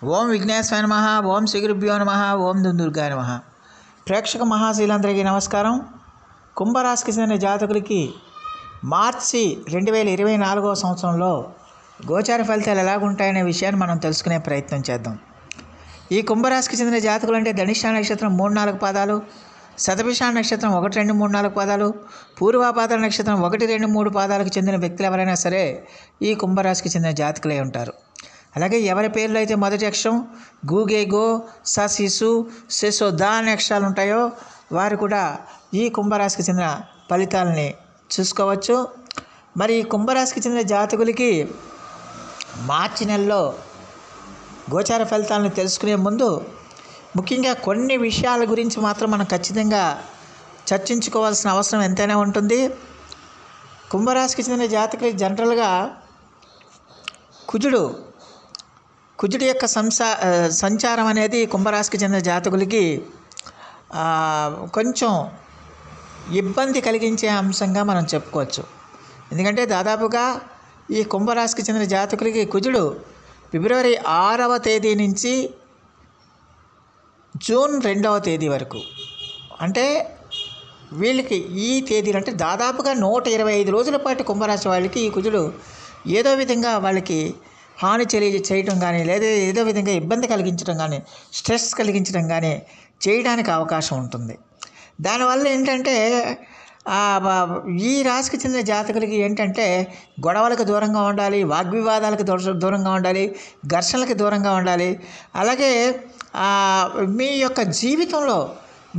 ఓం విఘ్నేశ్వరాయ నమః. ఓం శ్రీ గురుభ్యో నమః. ఓం దుందుర్గాయ నమః. ప్రేక్షక మహాశీలందరికీ నమస్కారం. కుంభరాశికి చెందిన జాతకులకి మార్చి 2024 సంవత్సరంలో గోచార ఫలితాలు ఎలాగుంటాయనే విషయాన్ని మనం తెలుసుకునే ప్రయత్నం చేద్దాం. ఈ కుంభరాశికి చెందిన జాతకులు అంటే ధనిష్ట నక్షత్రం 3-4 పాదాలు, శతభిష నక్షత్రం 1-2-3-4 పాదాలు, పూర్వాపాద నక్షత్రం 1-2-3 పాదాలకు చెందిన వ్యక్తులు ఎవరైనా సరే ఈ కుంభరాశికి చెందిన జాతకులై ఉంటారు. అలాగే ఎవరి పేర్లు అయితే మొదటి అక్షరం గూగే గో స శిశు శిశు దా అనే అక్షరాలు ఉంటాయో వారు కూడా ఈ కుంభరాశికి చెందిన ఫలితాలని చూసుకోవచ్చు. మరి ఈ కుంభరాశికి చెందిన జాతకులకి మార్చి నెలలో గోచార ఫలితాలను తెలుసుకునే ముందు ముఖ్యంగా కొన్ని విషయాల గురించి మాత్రం మనం ఖచ్చితంగా చర్చించుకోవాల్సిన అవసరం ఎంతైనా ఉంటుంది. కుంభరాశికి చెందిన జాతకులకి జనరల్గా కుజుడి యొక్క సంచారం అనేది కుంభరాశికి చెందిన జాతకులకి కొంచెం ఇబ్బంది కలిగించే అంశంగా మనం చెప్పుకోవచ్చు. ఎందుకంటే దాదాపుగా ఈ కుంభరాశికి చెందిన జాతకులకి కుజుడు ఫిబ్రవరి 6వ తేదీ నుంచి జూన్ 2వ తేదీ వరకు, అంటే వీళ్ళకి ఈ తేదీలు అంటే దాదాపుగా 125 రోజుల పాటు కుంభరాశి వాళ్ళకి ఈ కుజుడు ఏదో విధంగా వాళ్ళకి హాని చేయటం కానీ, లేదా ఏదో విధంగా ఇబ్బంది కలిగించడం కానీ, స్ట్రెస్ కలిగించడం కానీ చేయడానికి అవకాశం ఉంటుంది. దానివల్ల ఏంటంటే ఈ రాశికి చెందిన జాతకులకి ఏంటంటే గొడవలకు దూరంగా ఉండాలి, వాగ్వివాదాలకు దూరంగా ఉండాలి, ఘర్షణలకు దూరంగా ఉండాలి. అలాగే మీ యొక్క జీవితంలో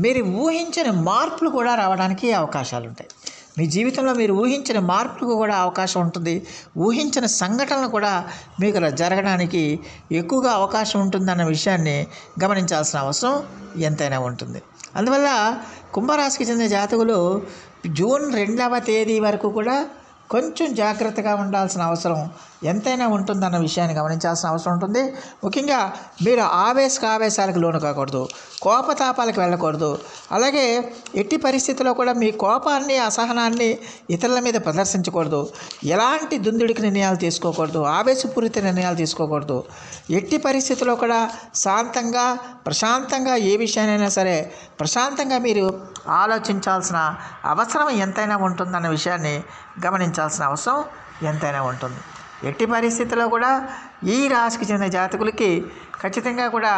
మీరు ఊహించిన మార్పులు కూడా రావడానికి అవకాశాలు ఉంటాయి. మీ జీవితంలో మీరు ఊహించిన మార్పులకు కూడా అవకాశం ఉంటుంది. ఊహించిన సంఘటనలు కూడా మీకు జరగడానికి ఎక్కువగా అవకాశం ఉంటుందన్న విషయాన్ని గమనించాల్సిన అవసరం ఎంతైనా ఉంటుంది. అందువల్ల కుంభరాశికి చెందిన జాతకులు జూన్ 2వ తేదీ వరకు కూడా కొంచెం జాగ్రత్తగా ఉండాల్సిన అవసరం ఎంతైనా ఉంటుందన్న విషయాన్ని గమనించాల్సిన అవసరం ఉంటుంది. ముఖ్యంగా మీరు ఆవేశాలకు లోను కాకూడదు, కోపతాపాలకు వెళ్ళకూడదు. అలాగే ఎట్టి పరిస్థితుల్లో కూడా మీ కోపాన్ని, అసహనాన్ని ఇతరుల మీద ప్రదర్శించకూడదు. ఎలాంటి దుందుడికి నిర్ణయాలు తీసుకోకూడదు, ఆవేశపూరిత నిర్ణయాలు తీసుకోకూడదు. ఎట్టి పరిస్థితుల్లో కూడా శాంతంగా, ప్రశాంతంగా ఏ విషయానైనా సరే ప్రశాంతంగా మీరు ఆలోచించాల్సిన అవసరం ఎంతైనా ఉంటుందన్న విషయాన్ని గమనించాల్సిన అవసరం ఎంతైనా ఉంటుంది. ఎట్టి పరిస్థితుల్లో కూడా ఈ రాశికి చెందిన జాతకులకి ఖచ్చితంగా కూడా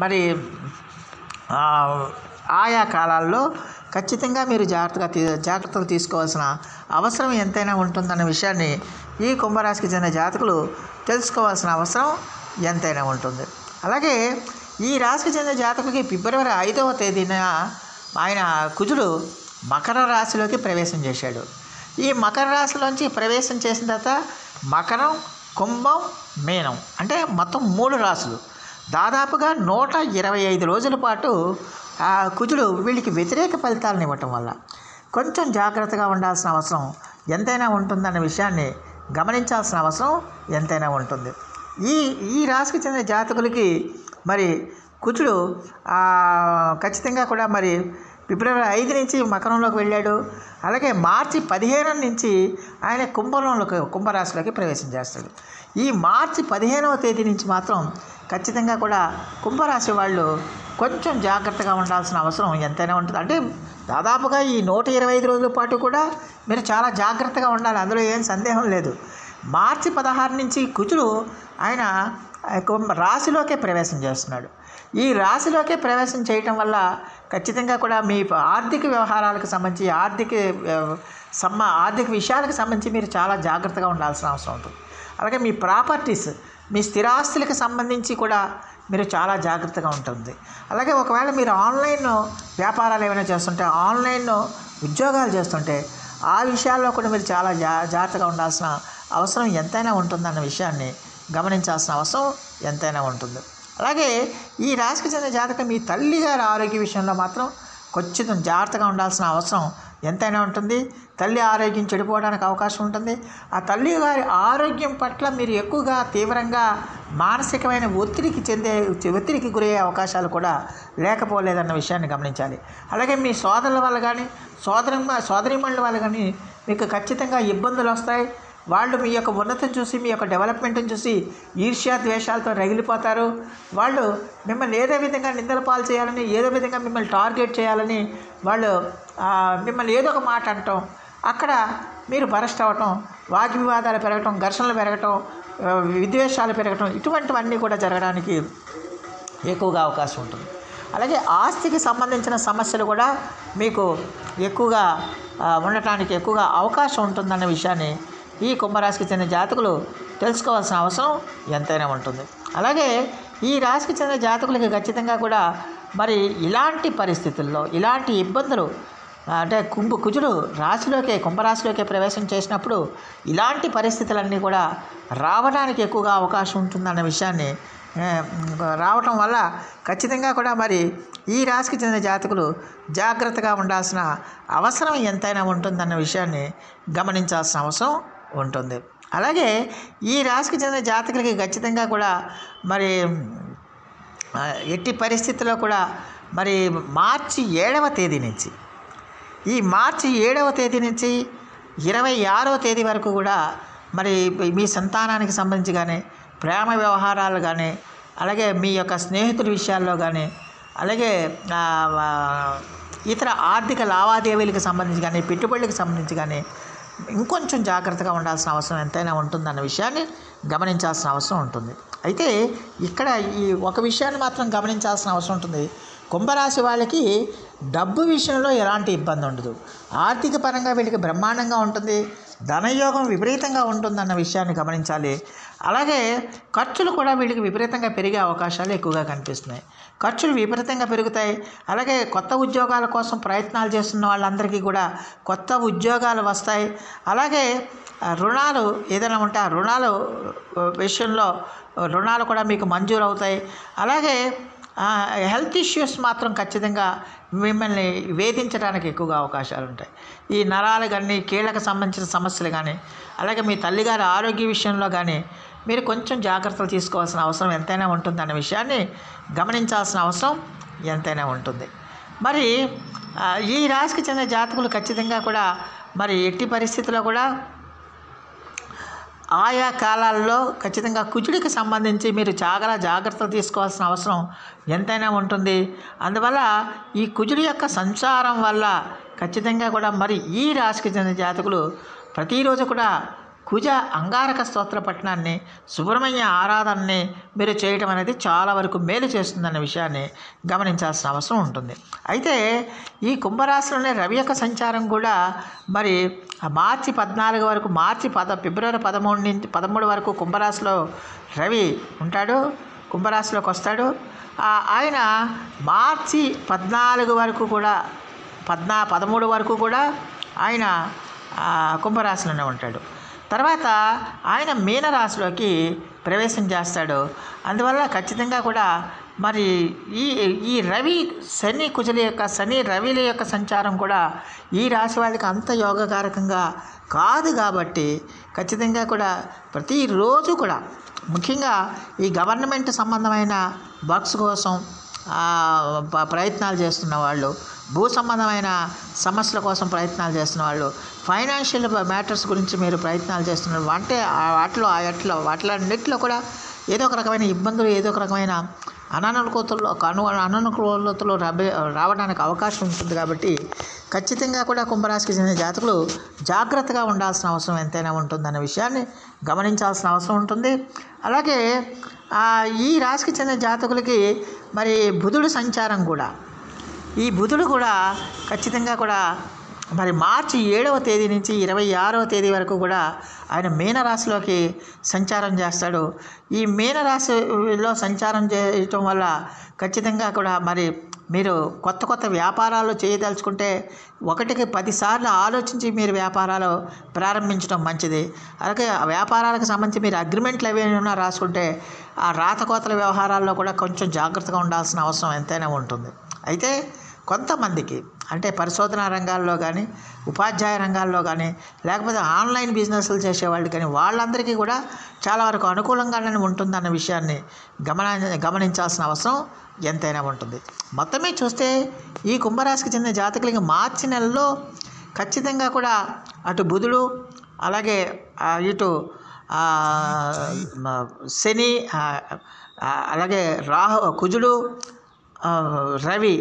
మరి ఆయా కాలాల్లో ఖచ్చితంగా మీరు జాగ్రత్తలు తీసుకోవాల్సిన అవసరం ఎంతైనా ఉంటుందన్న విషయాన్ని ఈ కుంభరాశికి చెందిన జాతకులు తెలుసుకోవాల్సిన అవసరం ఎంతైనా ఉంటుంది. అలాగే ఈ రాశికి చెందిన జాతకులకి ఫిబ్రవరి 5వ తేదీన ఆయన కుజుడు మకర రాశిలోకి ప్రవేశం చేశాడు. ఈ మకర రాశిలోంచి ప్రవేశం చేసిన తర్వాత మకరం, కుంభం, మీనం అంటే మొత్తం 3 రాశులు దాదాపుగా 125 రోజుల పాటు కుజుడు వీళ్ళకి వ్యతిరేక ఫలితాలను ఇవ్వటం వల్ల కొంచెం జాగ్రత్తగా ఉండాల్సిన అవసరం ఎంతైనా ఉంటుందన్న విషయాన్ని గమనించాల్సిన అవసరం ఎంతైనా ఉంటుంది. ఈ రాశికి చెందిన జాతకులకి మరి కుజుడు ఖచ్చితంగా కూడా మరి ఫిబ్రవరి 5 నుంచి మకరంలోకి వెళ్ళాడు. అలాగే మార్చి 15 నుంచి ఆయన కుంభరాశిలోకి ప్రవేశం చేస్తాడు. ఈ మార్చి 15వ తేదీ నుంచి మాత్రం ఖచ్చితంగా కూడా కుంభరాశి వాళ్ళు కొంచెం జాగ్రత్తగా ఉండాల్సిన అవసరం ఎంతైనా ఉంటుంది. అంటే దాదాపుగా ఈ 125 రోజుల పాటు కూడా మీరు చాలా జాగ్రత్తగా ఉండాలి, అందులో ఏం సందేహం లేదు. మార్చి 16 నుంచి కుజుడు ఆయన రాశిలోకే ప్రవేశం చేస్తున్నాడు. ఈ రాశిలోకే ప్రవేశం చేయటం వల్ల ఖచ్చితంగా కూడా మీ ఆర్థిక వ్యవహారాలకు సంబంధించి ఆర్థిక విషయాలకు సంబంధించి మీరు చాలా జాగ్రత్తగా ఉండాల్సిన అవసరం ఉంటుంది. అలాగే మీ ప్రాపర్టీస్, మీ స్థిరాస్తులకు సంబంధించి కూడా మీరు చాలా జాగ్రత్తగా ఉంటుంది. అలాగే ఒకవేళ మీరు ఆన్లైన్ వ్యాపారాలు ఏమైనా చేస్తుంటే, ఆన్లైన్ ఉద్యోగాలు చేస్తుంటే ఆ విషయాల్లో కూడా మీరు చాలా జాగ్రత్తగా ఉండాల్సిన అవసరం ఎంతైనా ఉంటుందన్న విషయాన్ని గమనించాల్సిన అవసరం ఎంతైనా ఉంటుంది. అలాగే ఈ రాశికి చెందిన జాతకం మీ తల్లిగారి ఆరోగ్య విషయంలో మాత్రం కొంచెం జాగ్రత్తగా ఉండాల్సిన అవసరం ఎంతైనా ఉంటుంది. తల్లి ఆరోగ్యం చెడిపోవడానికి అవకాశం ఉంటుంది. ఆ తల్లి గారి ఆరోగ్యం పట్ల మీరు ఎక్కువగా తీవ్రంగా మానసికమైన ఒత్తిడికి గురయ్యే అవకాశాలు కూడా లేకపోలేదన్న విషయాన్ని గమనించాలి. అలాగే మీ సోదరుల వల్ల కానీ, సోదరీమణుల వల్ల కానీ మీకు ఖచ్చితంగా ఇబ్బందులు వస్తాయి. వాళ్ళు మీ యొక్క ఉన్నతిని చూసి, మీ యొక్క డెవలప్మెంట్ని చూసి ఈర్ష్యా ద్వేషాలతో రగిలిపోతారు. వాళ్ళు మిమ్మల్ని ఏదో విధంగా నిందల పాలు చేయాలని, ఏదో విధంగా మిమ్మల్ని టార్గెట్ చేయాలని వాళ్ళు మిమ్మల్ని ఏదో ఒక మాట అనటం, అక్కడ మీరు బరస్ట్ అవ్వటం, వాగ్వివాదాలు పెరగటం, ఘర్షణలు పెరగటం, విద్వేషాలు పెరగటం, ఇటువంటివన్నీ కూడా జరగడానికి ఎక్కువగా అవకాశం ఉంటుంది. అలాగే ఆస్తికి సంబంధించిన సమస్యలు కూడా మీకు ఎక్కువగా ఉండటానికి ఎక్కువగా అవకాశం ఉంటుందన్న విషయాన్ని ఈ కుంభరాశికి చెందిన జాతకులు తెలుసుకోవాల్సిన అవసరం ఎంతైనా ఉంటుంది. అలాగే ఈ రాశికి చెందిన జాతకులకి ఖచ్చితంగా కూడా మరి ఇలాంటి పరిస్థితుల్లో, ఇలాంటి ఇబ్బందులు అంటే కుజుడు కుంభరాశిలోకి ప్రవేశం చేసినప్పుడు ఇలాంటి పరిస్థితులన్నీ కూడా రావడానికి ఎక్కువగా అవకాశం ఉంటుందన్న విషయాన్ని రావటం వల్ల ఖచ్చితంగా కూడా మరి ఈ రాశికి చెందిన జాతకులు జాగ్రత్తగా ఉండాల్సిన అవసరం ఎంతైనా ఉంటుందన్న విషయాన్ని గమనించాల్సిన అవసరం ఉంటుంది. అలాగే ఈ రాశికి చెందిన జాతకులకి ఖచ్చితంగా కూడా మరి ఎట్టి పరిస్థితుల్లో కూడా మరి మార్చి 7వ తేదీ నుంచి, ఈ మార్చి 7వ తేదీ నుంచి 26వ తేదీ వరకు కూడా మరి మీ సంతానానికి సంబంధించి కానీ, ప్రేమ వ్యవహారాలు కానీ, అలాగే మీ యొక్క స్నేహితుల విషయాల్లో కానీ, అలాగే ఇతర ఆర్థిక లావాదేవీలకు సంబంధించి కానీ, పెట్టుబడులకు సంబంధించి కానీ ఇంకొంచెం జాగ్రత్తగా ఉండాల్సిన అవసరం ఎంతైనా ఉంటుందన్న విషయాన్ని గమనించాల్సిన అవసరం ఉంటుంది. అయితే ఇక్కడ ఈ ఒక విషయాన్ని మాత్రం గమనించాల్సిన అవసరం ఉంటుంది. కుంభరాశి వాళ్ళకి డబ్బు విషయంలో ఎలాంటి ఇబ్బంది ఉండదు. ఆర్థిక పరంగా వీళ్ళకి బ్రహ్మాండంగా ఉంటుంది. ధనయోగం విపరీతంగా ఉంటుందన్న విషయాన్ని గమనించాలి. అలాగే ఖర్చులు కూడా వీళ్ళకి విపరీతంగా పెరిగే అవకాశాలు ఎక్కువగా కనిపిస్తున్నాయి. ఖర్చులు విపరీతంగా పెరుగుతాయి. అలాగే కొత్త ఉద్యోగాల కోసం ప్రయత్నాలు చేస్తున్న వాళ్ళందరికీ కూడా కొత్త ఉద్యోగాలు వస్తాయి. అలాగే రుణాలు ఏదైనా ఉంటే ఆ రుణాలు విషయంలో రుణాలు కూడా మీకు మంజూరు అవుతాయి. అలాగే హెల్త్ ఇష్యూస్ మాత్రం ఖచ్చితంగా మిమ్మల్ని వేధించడానికి ఎక్కువగా అవకాశాలు ఉంటాయి. ఈ నరాలు కానీ, కీళ్ళకు సంబంధించిన సమస్యలు కానీ, అలాగే మీ తల్లిగారి ఆరోగ్య విషయంలో కానీ మీరు కొంచెం జాగ్రత్తలు తీసుకోవాల్సిన అవసరం ఎంతైనా ఉంటుందన్న విషయాన్ని గమనించాల్సిన అవసరం ఎంతైనా ఉంటుంది. మరి ఈ రాశికి చెందిన జాతకులు ఖచ్చితంగా కూడా మరి ఎట్టి పరిస్థితుల్లో కూడా ఆయా కాలాల్లో ఖచ్చితంగా కుజుడికి సంబంధించి మీరు చాలా జాగ్రత్తలు తీసుకోవాల్సిన అవసరం ఎంతైనా ఉంటుంది. అందువల్ల ఈ కుజుడి యొక్క సంచారం వల్ల ఖచ్చితంగా కూడా మరి ఈ రాశికి చెందిన జాతకులు ప్రతిరోజు కూడా కుజ అంగారక స్తోత్ర పఠనాన్ని, సుబ్రహ్మణ్య ఆరాధనని మీరు చేయటం అనేది చాలా వరకు మేలు చేస్తుందన్న విషయాన్ని గమనించాల్సిన అవసరం ఉంటుంది. అయితే ఈ కుంభరాశిలోనే రవి యొక్క సంచారం కూడా మరి మార్చి 14 వరకు, ఫిబ్రవరి 13 వరకు కుంభరాశిలో రవి ఉంటాడు, కుంభరాశిలోకి వస్తాడు. ఆయన మార్చి 14 వరకు కూడా 13 వరకు కూడా ఆయన కుంభరాశిలోనే ఉంటాడు. తర్వాత ఆయన మీనరాశిలోకి ప్రవేశం చేస్తాడు. అందువల్ల ఖచ్చితంగా కూడా మరి ఈ శని రవిల యొక్క సంచారం కూడా ఈ రాశి వాళ్ళకి అంత యోగకారకంగా కాదు. కాబట్టి ఖచ్చితంగా కూడా ప్రతిరోజు కూడా ముఖ్యంగా ఈ గవర్నమెంట్ సంబంధమైన వర్క్స్ కోసం ప్రయత్నాలు చేస్తున్న వాళ్ళు, భూ సంబంధమైన సమస్యల కోసం ప్రయత్నాలు చేస్తున్న వాళ్ళు, ఫైనాన్షియల్ మ్యాటర్స్ గురించి మీరు ప్రయత్నాలు చేస్తున్నారు అంటే వాటిలన్నిటిలో కూడా ఏదో ఒక రకమైన ఇబ్బందులు, ఏదో ఒక రకమైన అననుకూలతలు రావడానికి అవకాశం ఉంటుంది. కాబట్టి ఖచ్చితంగా కూడా కుంభరాశికి చెందిన జాతకులు జాగ్రత్తగా ఉండాల్సిన అవసరం ఎంతైనా ఉంటుందన్న విషయాన్ని గమనించాల్సిన అవసరం ఉంటుంది. అలాగే ఈ రాశికి చెందిన జాతకులకి మరి బుధుడు సంచారం కూడా, ఈ బుధుడు కూడా ఖచ్చితంగా కూడా మరి మార్చి 7వ తేదీ నుంచి 26వ తేదీ వరకు కూడా ఆయన మీనరాశిలోకి సంచారం చేస్తాడు. ఈ మీనరాశిలో సంచారం చేయటం వల్ల ఖచ్చితంగా కూడా మరి మీరు కొత్త వ్యాపారాలు చేయదలుచుకుంటే 1కి 10 సార్లు ఆలోచించి మీరు వ్యాపారాలు ప్రారంభించడం మంచిది. అలాగే ఆ వ్యాపారాలకు సంబంధించి మీరు అగ్రిమెంట్లు ఏమైనా రాసుకుంటే ఆ రాతకోతల వ్యవహారాల్లో కూడా కొంచెం జాగ్రత్తగా ఉండాల్సిన అవసరం ఎంతైనా ఉంటుంది. అయితే కొంతమందికి అంటే పరిశోధనా రంగాల్లో కానీ, ఉపాధ్యాయ రంగాల్లో కానీ, లేకపోతే ఆన్లైన్ బిజినెస్లు చేసేవాళ్ళు కానీ వాళ్ళందరికీ కూడా చాలా వరకు అనుకూలంగానే ఉంటుందన్న విషయాన్ని గమనించాల్సిన అవసరం ఎంతైనా ఉంటుంది. మొత్తమే చూస్తే ఈ కుంభరాశికి చెందిన జాతకులకి మార్చి నెలలో ఖచ్చితంగా కూడా అటు బుధుడు అలాగే ఇటు శని, అలాగే కుజుడు, రవి,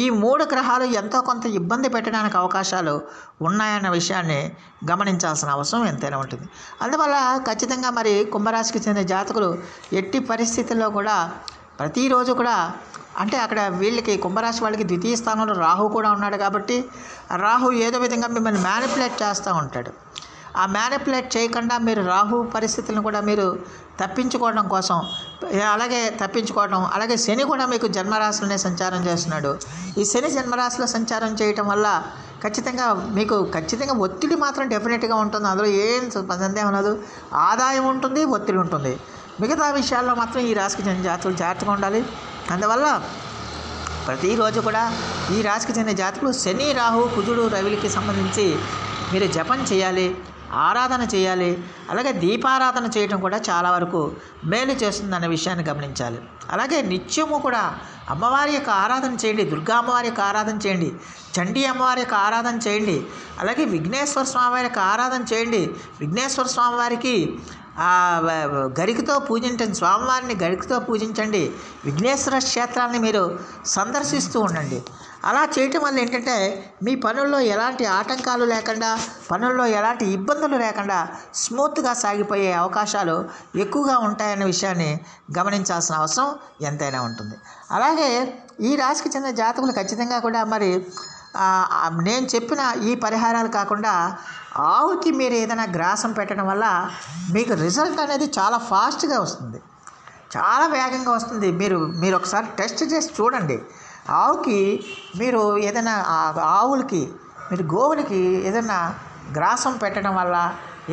ఈ 3 గ్రహాలు ఎంతో కొంత ఇబ్బంది పెట్టడానికి అవకాశాలు ఉన్నాయన్న విషయాన్ని గమనించాల్సిన అవసరం ఎంతైనా ఉంటుంది. అందువల్ల ఖచ్చితంగా మరి కుంభరాశికి చెందిన జాతకులు ఎట్టి పరిస్థితుల్లో కూడా ప్రతిరోజు కూడా అంటే అక్కడ వీళ్ళకి కుంభరాశి వాళ్ళకి ద్వితీయ స్థానంలో రాహు కూడా ఉన్నాడు కాబట్టి రాహు ఏదో విధంగా మిమ్మల్ని మ్యానిపులేట్ చేస్తూ ఉంటాడు. ఆ మ్యానిపులేట్ చేయకుండా మీరు రాహు పరిస్థితులను కూడా మీరు తప్పించుకోవడం కోసం అలాగే శని కూడా మీకు జన్మరాశిలోనే సంచారం చేస్తున్నాడు. ఈ శని జన్మరాశిలో సంచారం చేయటం వల్ల ఖచ్చితంగా ఒత్తిడి మాత్రం డెఫినెట్గా ఉంటుంది. అందులో ఏం సందేహం లేదు. ఆదాయం ఉంటుంది, ఒత్తిడి ఉంటుంది. మిగతా విషయాల్లో మాత్రం ఈ రాశికి చెందిన జాతకులు జాగ్రత్తగా ఉండాలి. అందువల్ల ప్రతిరోజు కూడా ఈ రాశికి చెందిన జాతకులు శని, రాహు, కుజుడు, రవికి సంబంధించి మీరు జపం చేయాలి, ఆరాధన చేయాలి. అలాగే దీపారాధన చేయడం కూడా చాలా వరకు మేలు చేస్తుందన్న విషయాన్ని గమనించాలి. అలాగే నిత్యము కూడా అమ్మవారి యొక్క ఆరాధన చేయండి, దుర్గా అమ్మవారి యొక్క ఆరాధన చేయండి, చండీ అమ్మవారి యొక్క ఆరాధన చేయండి. అలాగే విఘ్నేశ్వర స్వామివారి యొక్క ఆరాధన చేయండి. విఘ్నేశ్వర స్వామివారికి గరికతో పూజించండి, స్వామివారిని గరికతో పూజించండి. విఘ్నేశ్వర క్షేత్రాన్ని మీరు సందర్శిస్తూ ఉండండి. అలా చేయటం వల్ల ఏంటంటే మీ పనుల్లో ఎలాంటి ఆటంకాలు లేకుండా, పనుల్లో ఎలాంటి ఇబ్బందులు లేకుండా స్మూత్గా సాగిపోయే అవకాశాలు ఎక్కువగా ఉంటాయన్న విషయాన్ని గమనించాల్సిన అవసరం ఎంతైనా ఉంటుంది. అలాగే ఈ రాశికి చెందిన జాతకులు ఖచ్చితంగా కూడా మరి నేను చెప్పిన ఈ పరిహారాలు కాకుండా ఆవుకి మీరు ఏదైనా గ్రాసం పెట్టడం వల్ల మీకు రిజల్ట్ అనేది చాలా ఫాస్ట్గా వస్తుంది, చాలా వేగంగా వస్తుంది. మీరు ఒకసారి టెస్ట్ చేసి చూడండి. ఆవుకి మీరు ఏదైనా ఆవులకి మీరు గోవులకి ఏదైనా గ్రాసం పెట్టడం వల్ల,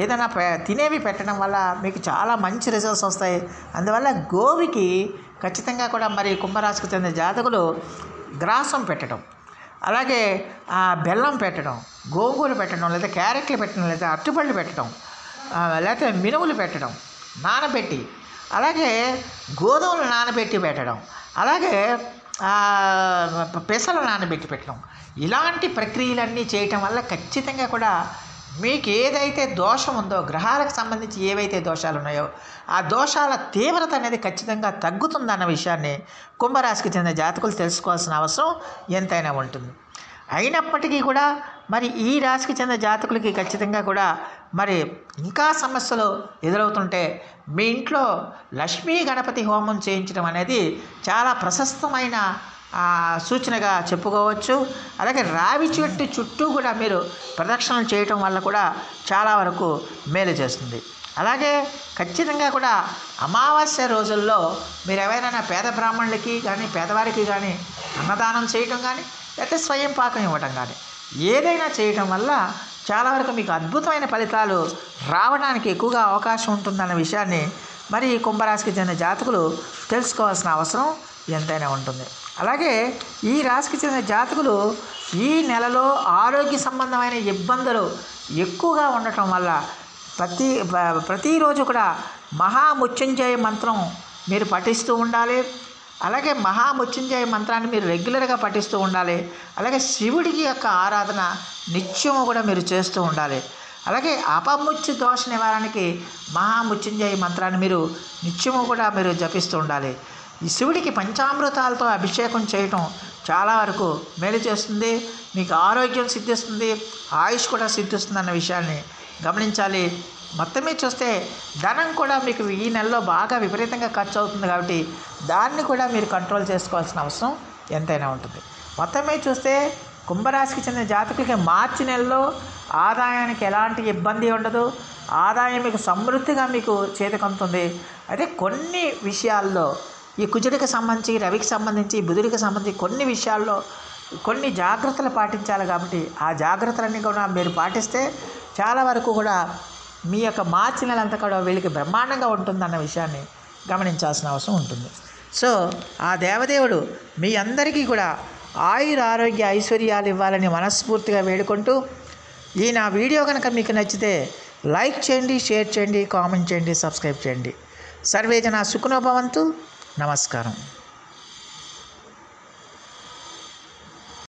ఏదైనా తినేవి పెట్టడం వల్ల మీకు చాలా మంచి రిజల్ట్స్ వస్తాయి. అందువల్ల గోవుకి ఖచ్చితంగా కూడా మరి కుంభరాశికి చెందిన జాతకులు గ్రాసం పెట్టడం, అలాగే బెల్లం పెట్టడం, గోంగూర పెట్టడం, లేదా క్యారెట్లు పెట్టడం, లేదా అరటిపళ్ళు పెట్టడం, లేకపోతే మినుములు పెట్టడం నానబెట్టి, అలాగే గోధుమలు నానబెట్టి పెట్టడం, అలాగే పెసలు నానబెట్టి పెట్టడం, ఇలాంటి ప్రక్రియలన్నీ చేయటం వల్ల ఖచ్చితంగా కూడా మీకు ఏదైతే దోషం ఉందో, గ్రహాలకు సంబంధించి ఏవైతే దోషాలు ఉన్నాయో ఆ దోషాల తీవ్రత అనేది ఖచ్చితంగా తగ్గుతుందన్న విషయాన్ని కుంభరాశికి చెందిన జాతకులు తెలుసుకోవాల్సిన అవసరం ఎంతైనా ఉంటుంది. అయినప్పటికీ కూడా మరి ఈ రాశికి చెందిన జాతకులకి ఖచ్చితంగా కూడా మరి ఇంకా సమస్యలు ఎదురవుతుంటే మీ ఇంట్లో లక్ష్మీ గణపతి హోమం చేయించడం అనేది చాలా ప్రశస్తమైన సూచనగా చెప్పుకోవచ్చు. అలాగే రావి చెట్టు చుట్టూ కూడా మీరు ప్రదక్షిణలు చేయటం వల్ల కూడా చాలా వరకు మేలు చేస్తుంది. అలాగే ఖచ్చితంగా కూడా అమావాస్య రోజుల్లో మీరు ఎవరైనా పేద బ్రాహ్మణులకి కానీ పేదవారికి కానీ అన్నదానం చేయటం కానీ, లేకపోతే స్వయం పాకం ఇవ్వటం కానీ ఏదైనా చేయటం వల్ల చాలా వరకు మీకు అద్భుతమైన ఫలితాలు రావడానికి ఎక్కువగా అవకాశం ఉంటుందన్న విషయాన్ని మరి కుంభరాశికి చెందిన జాతకులు తెలుసుకోవాల్సిన అవసరం ఎంతైనా ఉంటుంది. అలాగే ఈ రాశికి చెందిన జాతకులు ఈ నెలలో ఆరోగ్య సంబంధమైన ఇబ్బందులు ఎక్కువగా ఉండటం వల్ల ప్రతిరోజు కూడా మహామృత్యుంజయ మంత్రం మీరు పఠిస్తూ ఉండాలి. అలాగే మహామృత్యుంజయ మంత్రాన్ని మీరు రెగ్యులర్గా పఠిస్తూ ఉండాలి. అలాగే శివుడికి యొక్క ఆరాధన నిత్యము కూడా మీరు చేస్తూ ఉండాలి. అలాగే అపమృత్యు దోష నివారణకి మహామృత్యుంజయ మంత్రాన్ని మీరు నిత్యము కూడా మీరు జపిస్తూ ఉండాలి. ఈ శివుడికి పంచామృతాలతో అభిషేకం చేయటం చాలా వరకు మేలు చేస్తుంది. మీకు ఆరోగ్యం సిద్ధిస్తుంది, ఆయుష్ కూడా సిద్ధిస్తుంది అన్న విషయాన్ని గమనించాలి. మొత్తం మీద చూస్తే ధనం కూడా మీకు ఈ నెలలో బాగా విపరీతంగా ఖర్చు అవుతుంది కాబట్టి దాన్ని కూడా మీరు కంట్రోల్ చేసుకోవాల్సిన అవసరం ఎంతైనా ఉంటుంది. మొత్తం మీద చూస్తే కుంభరాశికి చెందిన జాతకులకి మార్చి నెలలో ఆదాయానికి ఎలాంటి ఇబ్బంది ఉండదు. ఆదాయం మీకు సమృద్ధిగా మీకు చేతికందుతుంది. అయితే కొన్ని విషయాల్లో ఈ కుజుడికి సంబంధించి, రవికి సంబంధించి, బుధుడికి సంబంధించి కొన్ని విషయాల్లో కొన్ని జాగ్రత్తలు పాటించాలి. కాబట్టి ఆ జాగ్రత్తలన్నీ కూడా మీరు పాటిస్తే చాలా వరకు కూడా మీ యొక్క మార్చి నెలంతా కూడా వీళ్ళకి బ్రహ్మాండంగా ఉంటుందన్న విషయాన్ని గమనించాల్సిన అవసరం ఉంటుంది. సో ఆ దేవదేవుడు మీ అందరికీ కూడా ఆరోగ్య ఐశ్వర్యాలు ఇవ్వాలని మనస్ఫూర్తిగా వేడుకుంటూ ఈ నా వీడియో కనుక మీకు నచ్చితే లైక్ చేయండి, షేర్ చేయండి, కామెంట్ చేయండి, సబ్స్క్రైబ్ చేయండి. సర్వే జన సుఖినో భవంతు. నమస్కారం.